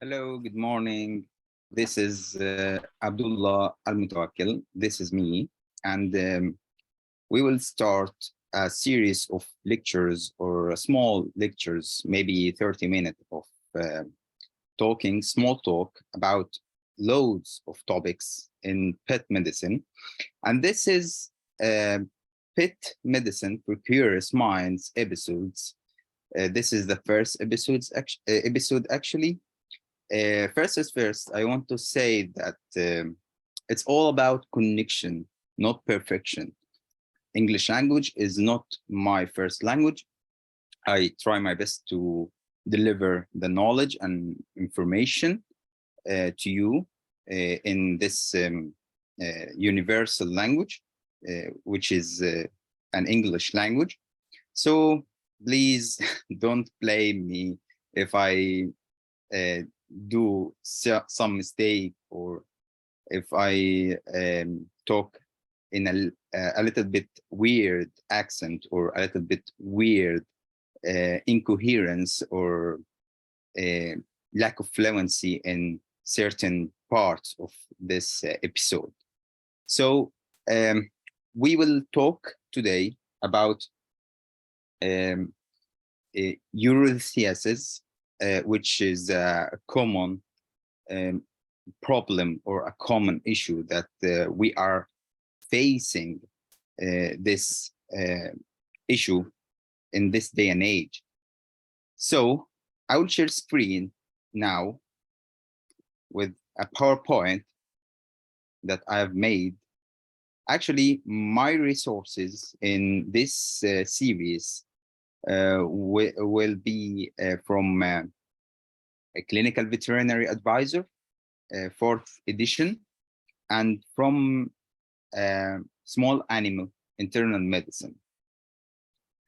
Hello, good morning. This is Abdalla Elmotawakkel. This is me. And we will start a series of lectures or small lectures, maybe 30 minutes of small talk about loads of topics in pet medicine. And this is Pet Medicine for Curious Minds episodes. This is the first episode actually. First is first, I want to say that it's all about connection, not perfection. English language is not my first language. I try my best to deliver the knowledge and information to you in this universal language, which is an English language. So please don't blame me if I do some mistake, or if I talk in a little bit weird accent, or a little bit weird incoherence, or lack of fluency in certain parts of this episode. So we will talk today about urolithiasis, which is a common problem or a common issue that we are facing this issue in this day and age. So I will share screen now with a PowerPoint that I have made. Actually, my resources in this series will be from a clinical veterinary advisor, 4th edition, and from small animal internal medicine.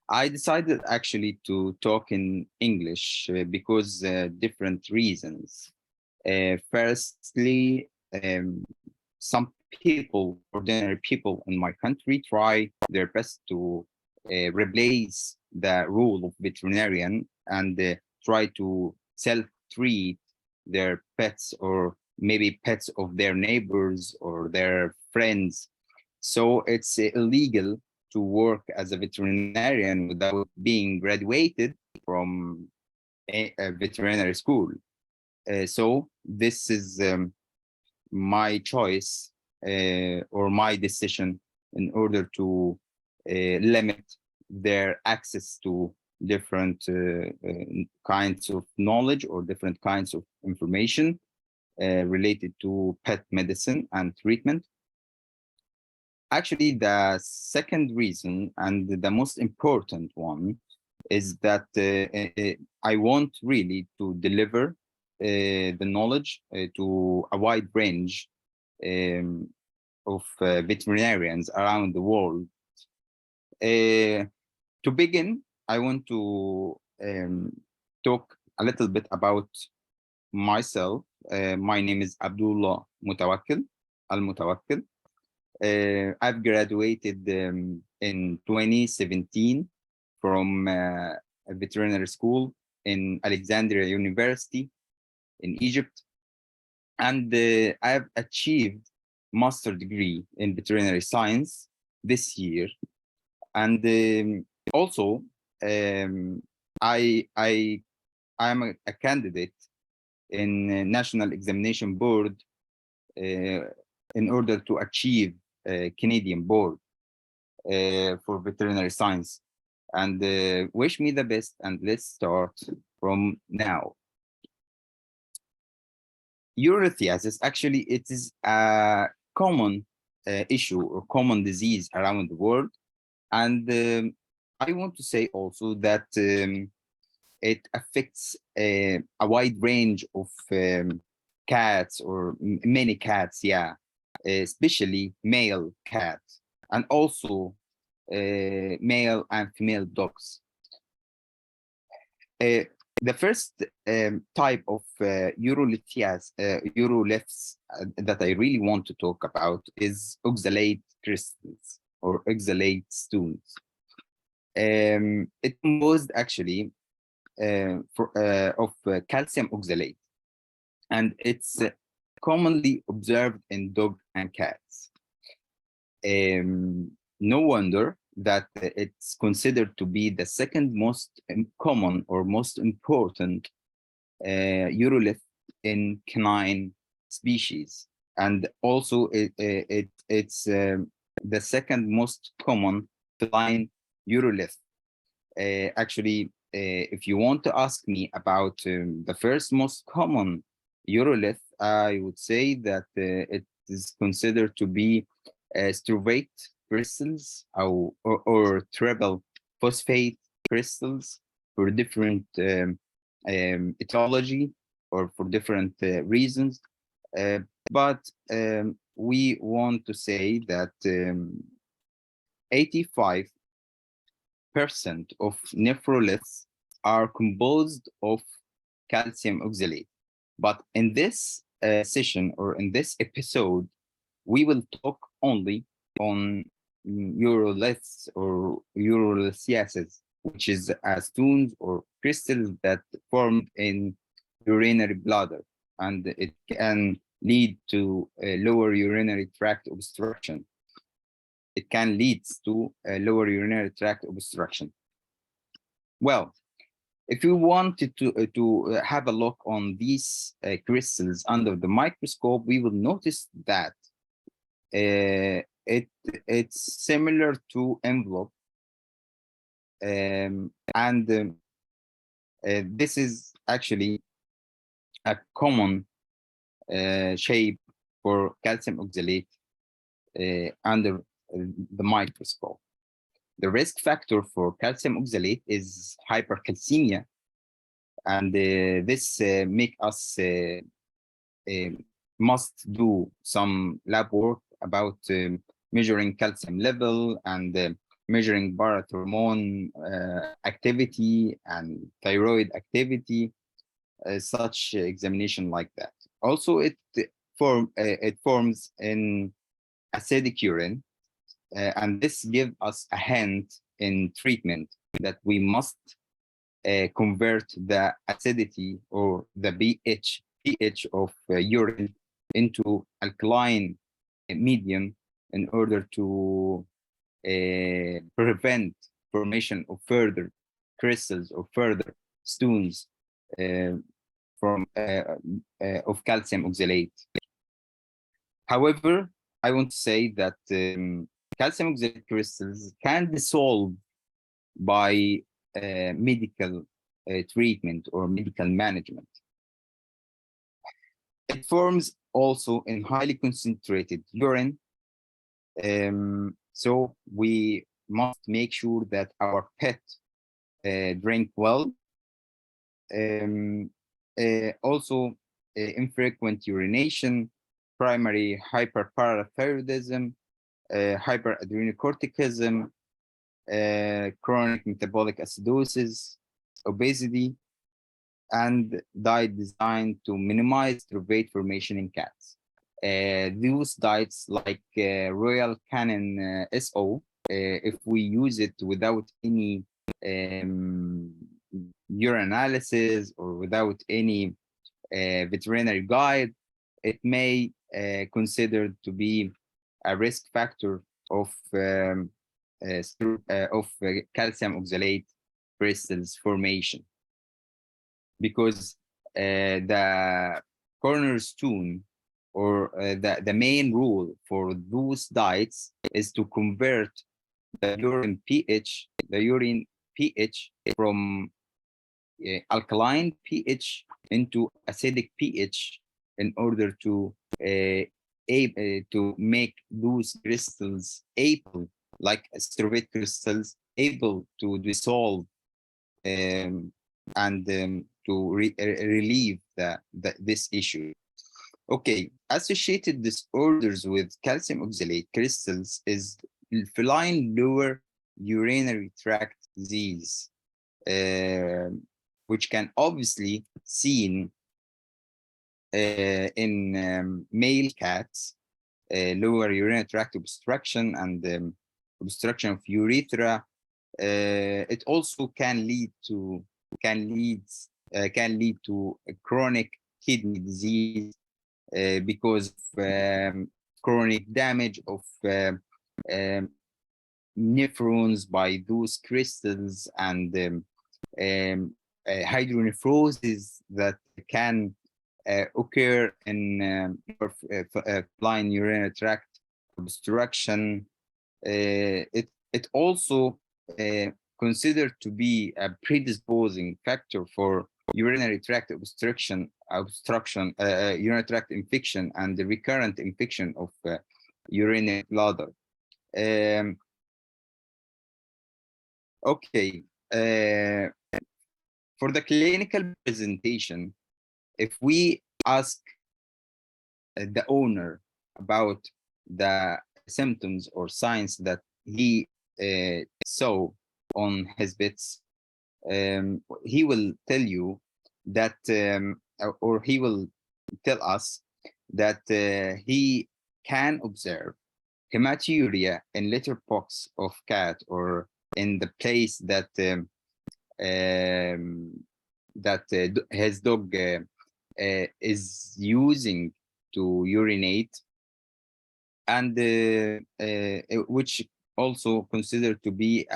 I decided actually to talk in English because different reasons. Firstly, some people, ordinary people in my country, try their best to replace the role of veterinarian and try to self-treat their pets, or maybe pets of their neighbors or their friends. So it's illegal to work as a veterinarian without being graduated from a veterinary school. So this is my choice or my decision in order to limit their access to different kinds of knowledge or different kinds of information related to pet medicine and treatment. Actually, the second reason, and the most important one, is that I want really to deliver the knowledge to a wide range of veterinarians around the world. To begin, I want to talk a little bit about myself. My name is Abdalla Elmotawakkel. I've graduated in 2017 from a veterinary school in Alexandria University in Egypt. And I've achieved master degree in veterinary science this year. And also, I'm a candidate in National Examination Board in order to achieve Canadian board for veterinary science. And wish me the best, and let's start from now. Urolithiasis, actually, it is a common issue or common disease around the world. And I want to say also that it affects a wide range of cats, or many cats, yeah, especially male cats, and also male and female dogs. The first type of uroliths that I really want to talk about is oxalate crystals or oxalate stones. It composed actually of calcium oxalate. and it's commonly observed in dogs and cats. No wonder that it's considered to be the second most common or most important urolith in canine species, and also it's the second most common feline urolith. Actually, if you want to ask me about the first most common urolith, I would say that it is considered to be struvate crystals or triple phosphate crystals for different etiology or for different reasons. But we want to say that 85% of nephroliths are composed of calcium oxalate. But in this session or in this episode, we will talk only on uroliths or urolithiasis, which is stones or crystals that formed in urinary bladder, and it can lead to lower urinary tract obstruction. It can lead to lower urinary tract obstruction. Well, if you wanted to have a look on these crystals under the microscope, we will notice that it's similar to envelope, and this is actually a common shape for calcium oxalate under the microscope. The risk factor for calcium oxalate is hypercalcemia, and this make us must do some lab work about measuring calcium level and measuring parathormone activity and thyroid activity, such examination like that. Also, it forms in acidic urine, and this gives us a hint in treatment that we must convert the acidity or the pH of urine into alkaline medium in order to prevent formation of further crystals or further stones from of calcium oxalate. However, I want to say that calcium oxalate crystals can dissolve by medical treatment or medical management. It forms also in highly concentrated urine. So we must make sure that our pet drink well. Also, infrequent urination, primary hyperparathyroidism, hyperadrenocorticism, chronic metabolic acidosis, obesity, and diet designed to minimize struvate formation in cats. Those diets like Royal Canin SO, if we use it without any urinalysis or without any veterinary guide, it may considered to be a risk factor of calcium oxalate crystals formation, because the cornerstone or the main rule for those diets is to convert the urine pH from alkaline pH into acidic pH in order to make those crystals able, like struvate crystals, able to dissolve and to relieve this issue. Okay, associated disorders with calcium oxalate crystals is feline lower urinary tract disease, which can obviously seen in male cats, lower urinary tract obstruction and obstruction of urethra. It also can lead to chronic kidney disease because of chronic damage of nephrons by those crystals, and hydronephrosis that can occur in fine urinary tract obstruction. It also considered to be a predisposing factor for urinary tract obstruction, urinary tract infection, and the recurrent infection of urinary bladder. Okay, for the clinical presentation, if we ask the owner about the symptoms or signs that he saw on his pets, he will tell you that, or he will tell us that he can observe hematuria in litter box of cat, or in the place that his dog is using to urinate, and which also considered to be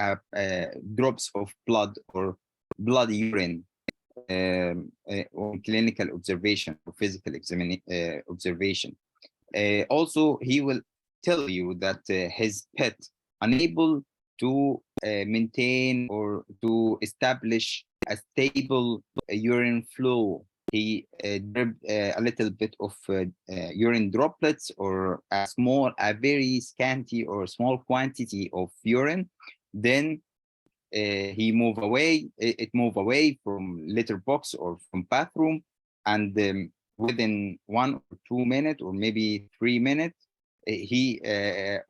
drops of blood or blood urine on clinical observation or physical observation. Also, he will tell you that his pet unable to maintain or to establish a stable urine flow. He dripped a little bit of urine droplets, or a very scanty or small quantity of urine. Then he move away. It move away from litter box or from bathroom, and within 1 or 2 minutes, or maybe 3 minutes, he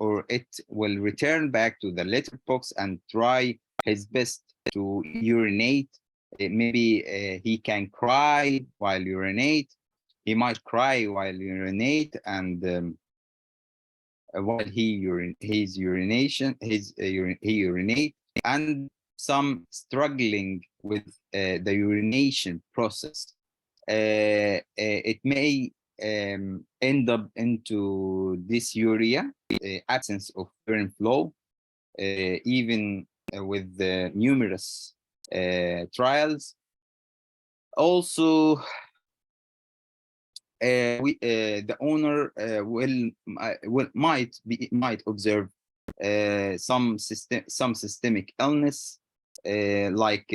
or it will return back to the litter box and try his best to urinate. Maybe he can cry while urinate. He might cry while urinate, and while he urinate, and some struggling with the urination process. It may end up into dysuria, absence of urine flow, even with the numerous trials. Also, the owner might observe some systemic illness, like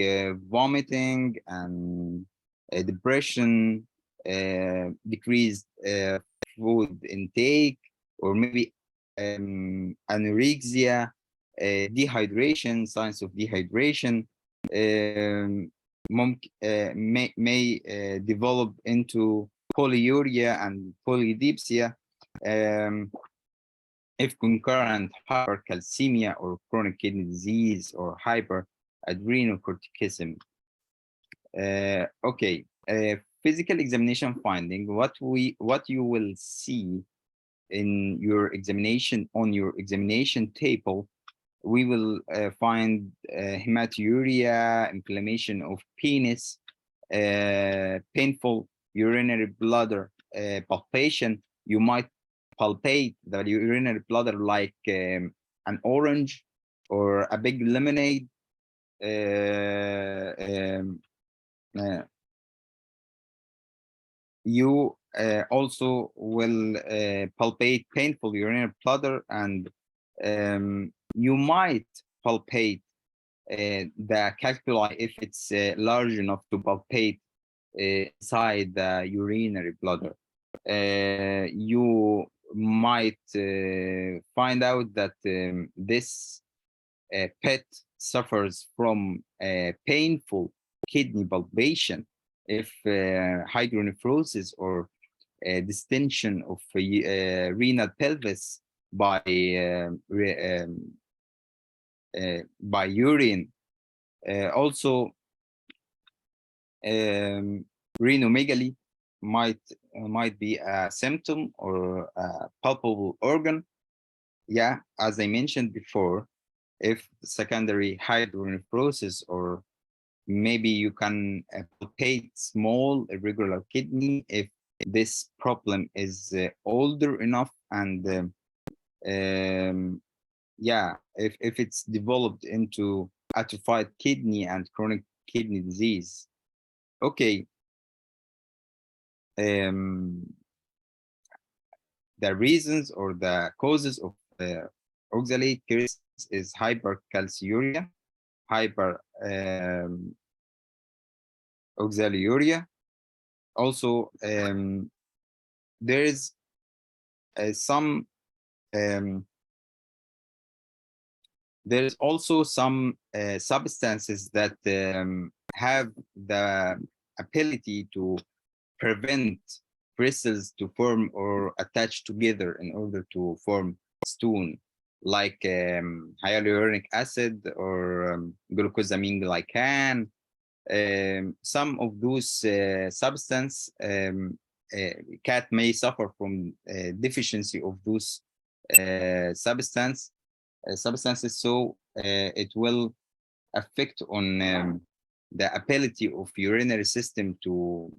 vomiting and depression, decreased food intake, or maybe anorexia, dehydration, signs of dehydration, may develop into polyuria and polydipsia, if concurrent hypercalcemia or chronic kidney disease or hyperadrenocorticism. Okay, physical examination finding. What you will see in your examination, on your examination table, we will find hematuria, inflammation of penis, painful urinary bladder palpation. You might palpate the urinary bladder like an orange or a big lemonade. You also will palpate painful urinary bladder, and you might palpate the calculi if it's large enough to palpate inside the urinary bladder. You might find out that this pet suffers from painful kidney palpation if hydronephrosis or distension of renal pelvis by urine. Also, renomegaly might be a symptom or a palpable organ. Yeah, as I mentioned before, if secondary hydronephrosis or maybe you can palpate small irregular kidney if this problem is older enough, and yeah, if it's developed into atrophied kidney and chronic kidney disease. Okay. The reasons or the causes of oxalate crystals is hypercalciuria, oxaluria. Also, there is some there's also some substances that have the ability to prevent crystals to form or attach together in order to form stone, like hyaluronic acid or glucosamine glycan. Some of those substances, cat may suffer from deficiency of those substances, so it will affect on the ability of urinary system to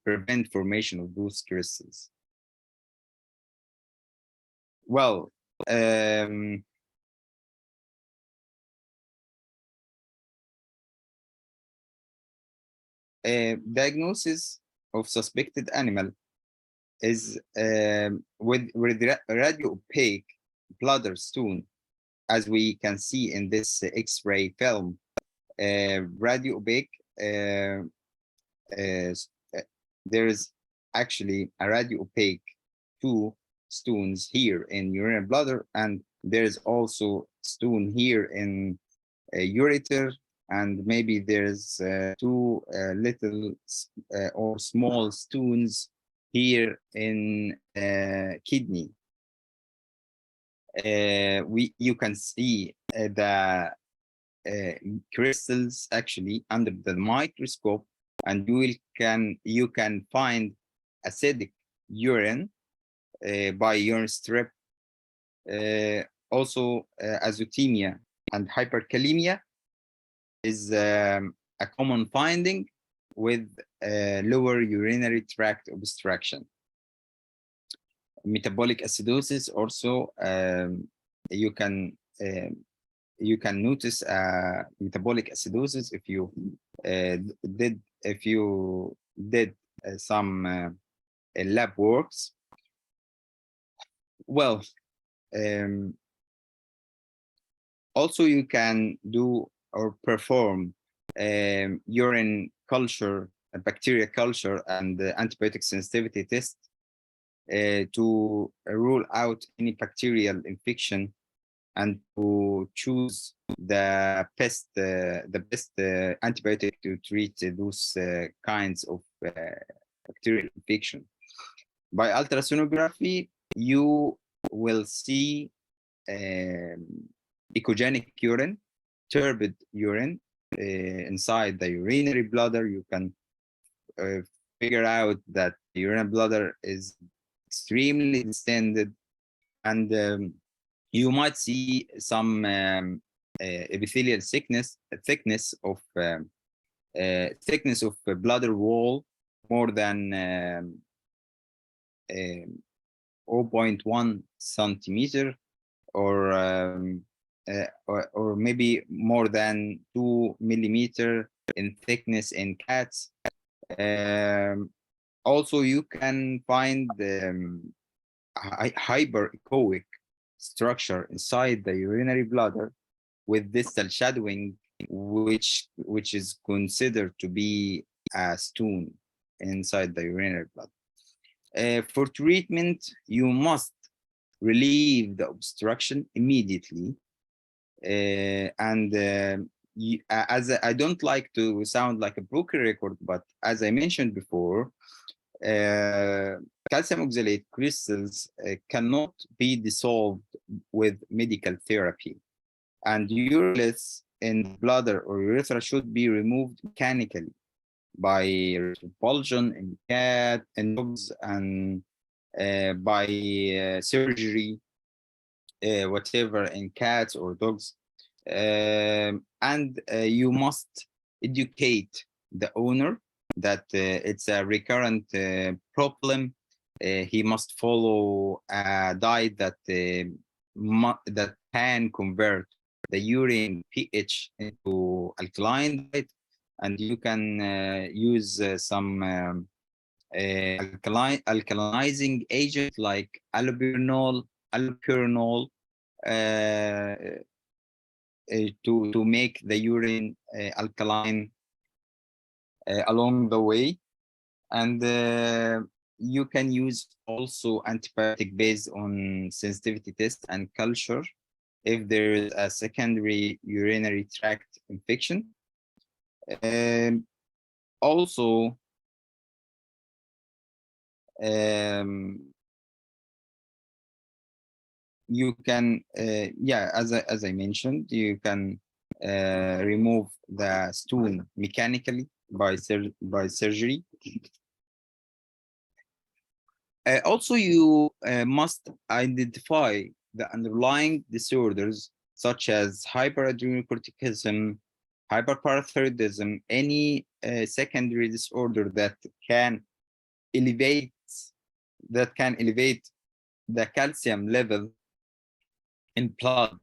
prevent formation of those crystals. Well, diagnosis of suspected animal is with radio opaque bladder stone, as we can see in this X-ray film. Radio opaque, there is actually a radio opaque 2 stones here in urinary bladder, and there's also stone here in ureter, and maybe there's 2 little or small stones here in kidney. You can see the crystals actually under the microscope, and you can find acidic urine by urine strip. Also, azotemia and hyperkalemia is a common finding with lower urinary tract obstruction. Metabolic acidosis also, you can notice metabolic acidosis if you did some lab works. Well, also you can do or perform urine culture, bacteria culture, and antibiotic sensitivity test to rule out any bacterial infection and to choose the best antibiotic to treat those kinds of bacterial infection. By ultrasonography, you will see echogenic urine, turbid urine inside the urinary bladder. You can figure out that the urinary bladder is extremely distended, and you might see some epithelial thickness of bladder wall more than 0.1 centimeter, or maybe more than 2 millimeter in thickness in cats. Also, you can find hyperechoic structure inside the urinary bladder with distal shadowing, which is considered to be a stone inside the urinary bladder. For treatment, you must relieve the obstruction immediately, as I don't like to sound like a broken record, but as I mentioned before, calcium oxalate crystals cannot be dissolved with medical therapy, and uroliths in bladder or urethra should be removed mechanically by repulsion in cat and dogs, and by surgery, whatever, in cats or dogs. And you must educate the owner that it's a recurrent problem. He must follow a diet that that can convert the urine pH into alkaline diet, and you can use some alkalinizing agent like allopurinol to make the urine alkaline along the way. And you can use also antibiotic based on sensitivity test and culture if there is a secondary urinary tract infection. Also, you can, as I mentioned, you can remove the stone mechanically by surgery. Also, you must identify the underlying disorders such as hyperadrenocorticism, hyperparathyroidism, any secondary disorder that can elevate the calcium level in blood.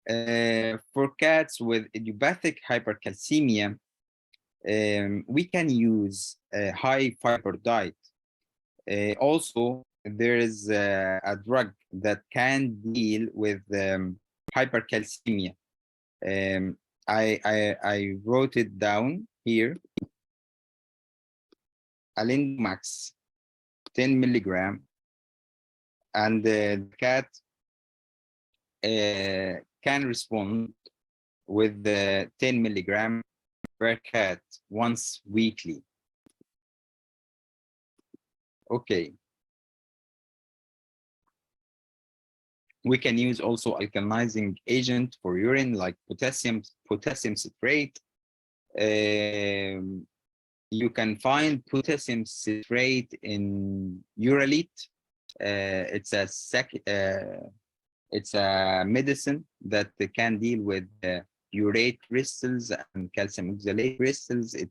For cats with idiopathic hypercalcemia, we can use a high fiber diet. Also, there is a drug that can deal with hypercalcemia. I wrote it down here. Max 10 milligram, and the cat can respond with the 10 milligram per cat once weekly. Okay. We can use also alkalinizing agent for urine like potassium citrate. You can find potassium citrate in Urolith. It's a medicine that can deal with urate crystals and calcium oxalate crystals. It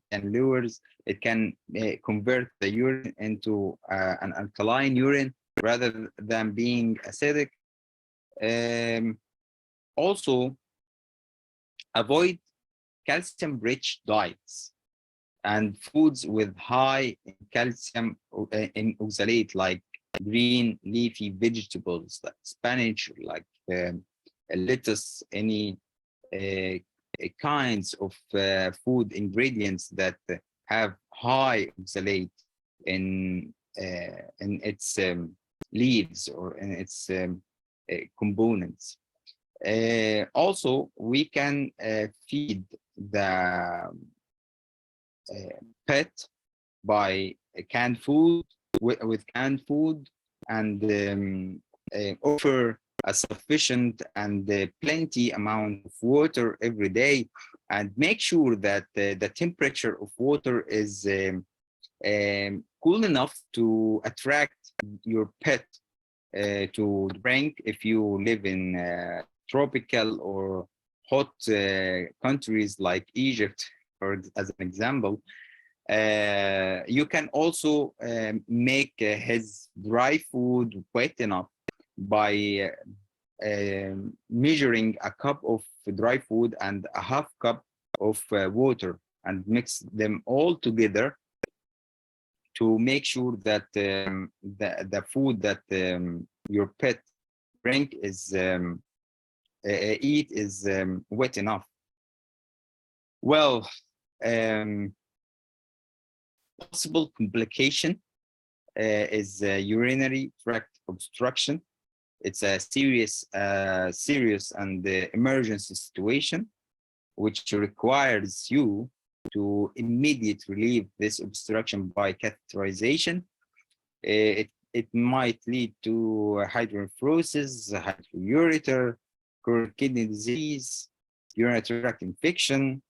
can convert the urine into an alkaline urine rather than being acidic. Also, avoid calcium-rich diets and foods with high calcium in oxalate, like green leafy vegetables like spinach, like lettuce, any kinds of food ingredients that have high oxalate in its leaves or in its components. Also, we can feed the pet by canned food, with canned food, and offer a sufficient and plenty amount of water every day, and make sure that the temperature of water is cool enough to attract your pet to drink. If you live in tropical or hot countries like Egypt, or as an example, you can also make his dry food wet enough by measuring a cup of dry food and a half cup of water, and mix them all together to make sure that the food that your pet drink is eat is wet enough. Well, possible complication is urinary tract obstruction. It's a serious and emergency situation which requires you to immediately relieve this obstruction by catheterization. It might lead to hydronephrosis, hydroureter, chronic kidney disease, urinary tract infection.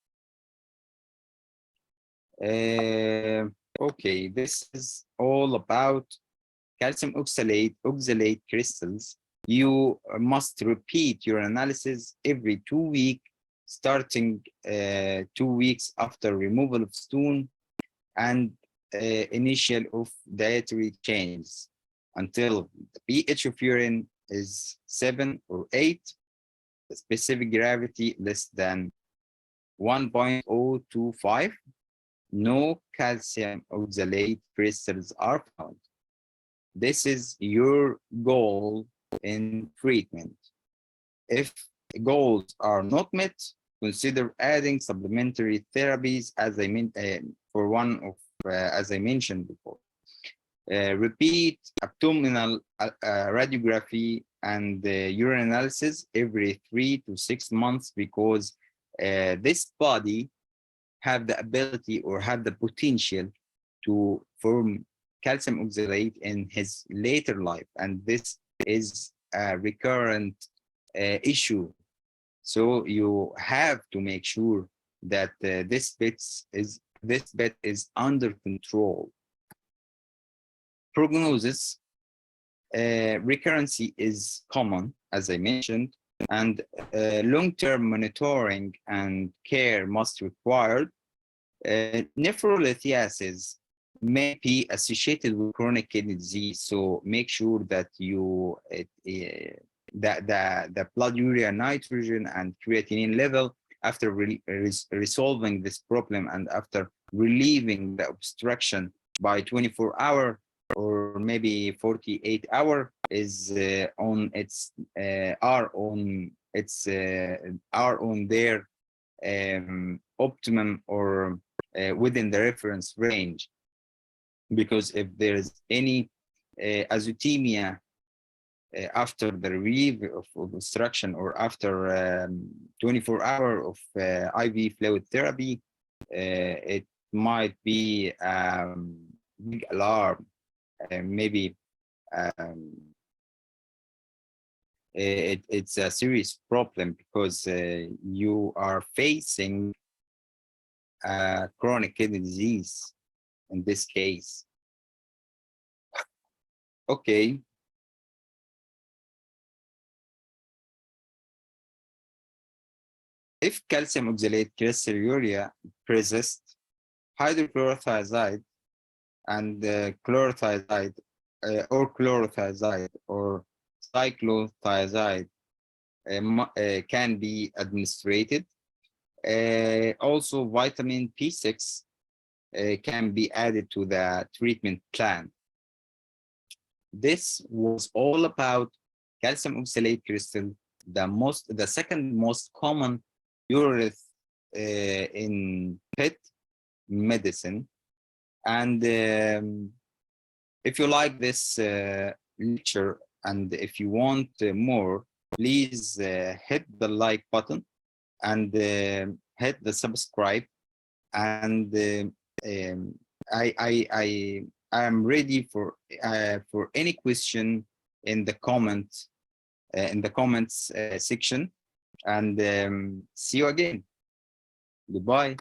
Okay, this is all about calcium oxalate crystals. You must repeat your analysis every 2 weeks starting 2 weeks after removal of stone and initial of dietary changes until the pH of urine is 7 or 8, the specific gravity less than 1.025, no calcium oxalate crystals are found. This is your goal in treatment. If goals are not met, consider adding supplementary therapies, as I mean, for one of, as I mentioned before. Repeat abdominal radiography and urine analysis every 3 to 6 months, because this body have the ability or have the potential to form calcium oxalate in his later life, and this is a recurrent issue. So you have to make sure that this bit is under control. Prognosis, recurrency is common, as I mentioned, and long-term monitoring and care must be required. Nephrolithiasis may be associated with chronic kidney disease, so make sure that you the blood urea nitrogen and creatinine level, after resolving this problem and after relieving the obstruction by 24-hour or maybe 48-hour, is on its are on their optimum or within the reference range. Because if there is any azotemia after the relief of obstruction or after 24-hour of IV fluid therapy, it might be big alarm. Maybe it's a serious problem, because you are facing chronic kidney disease in this case. Okay. If calcium oxalate crystalluria persists, hydrochlorothiazide and chlorothiazide or chlorothiazide or cyclothiazide can be administered. Also, vitamin P6 can be added to the treatment plan. This was all about calcium oxalate crystal, the second most common urolith in pet medicine. And if you like this lecture and if you want more, please hit the like button and hit the subscribe. And I am ready for any question in the comments section. And see you again. Goodbye.